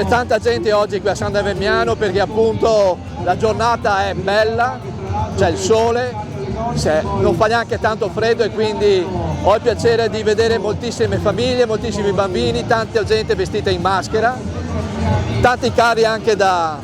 C'è tanta gente oggi qui a San Damiano perché appunto la giornata è bella, c'è il sole, non fa neanche tanto freddo e quindi ho il piacere di vedere moltissime famiglie, moltissimi bambini, tanta gente vestita in maschera, tanti carri anche da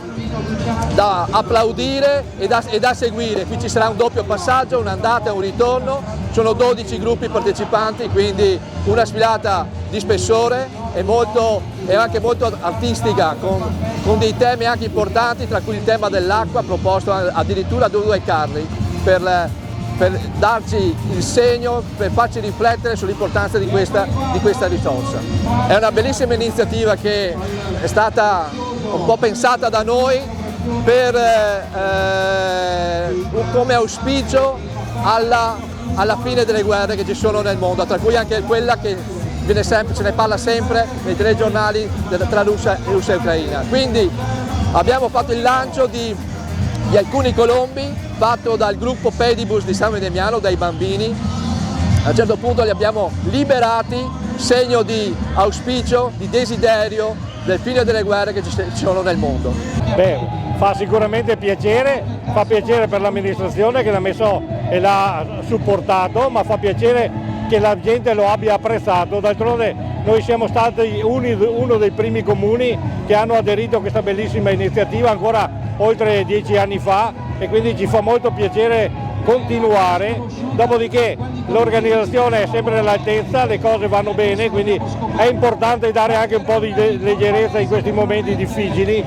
applaudire e da seguire. Qui ci sarà un doppio passaggio, un'andata e un ritorno, sono 12 gruppi partecipanti, quindi una sfilata di spessore e anche molto artistica, con dei temi anche importanti, tra cui il tema dell'acqua, proposto addirittura da 2 carri per darci il segno, per farci riflettere sull'importanza di questa risorsa. È una bellissima iniziativa che è stata un po' pensata da noi come auspicio alla fine delle guerre che ci sono nel mondo, tra cui anche quella che se ne parla sempre nei telegiornali tra Russia e Ucraina. Quindi abbiamo fatto il lancio di alcuni colombi fatto dal gruppo Pedibus di San Damiano, dai bambini. A un certo punto li abbiamo liberati, segno di auspicio, di desiderio del fine delle guerre che ci sono nel mondo. Beh, fa sicuramente piacere, fa piacere per l'amministrazione che l'ha messo e l'ha supportato, ma fa piacere che la gente lo abbia apprezzato. D'altronde noi siamo stati uno dei primi comuni che hanno aderito a questa bellissima iniziativa ancora oltre 10 anni fa e quindi ci fa molto piacere continuare. Dopodiché l'organizzazione è sempre all'altezza, le cose vanno bene, quindi è importante dare anche un po' di leggerezza in questi momenti difficili.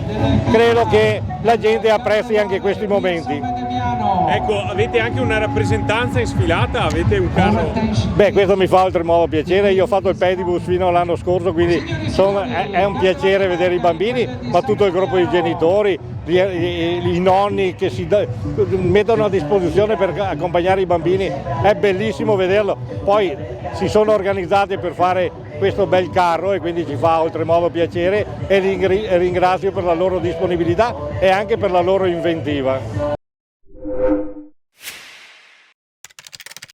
Credo che la gente apprezzi anche questi momenti. Ecco, avete anche una rappresentanza in sfilata? Avete un caso? Beh, questo mi fa oltremodo piacere, io ho fatto il pedibus fino all'anno scorso, quindi è un piacere vedere i bambini, ma tutto il gruppo di genitori, i nonni che si mettono a disposizione per accompagnare i bambini, è bellissimo vederlo. Poi si sono organizzati per fare questo bel carro e quindi ci fa oltremodo piacere e ringrazio per la loro disponibilità e anche per la loro inventiva.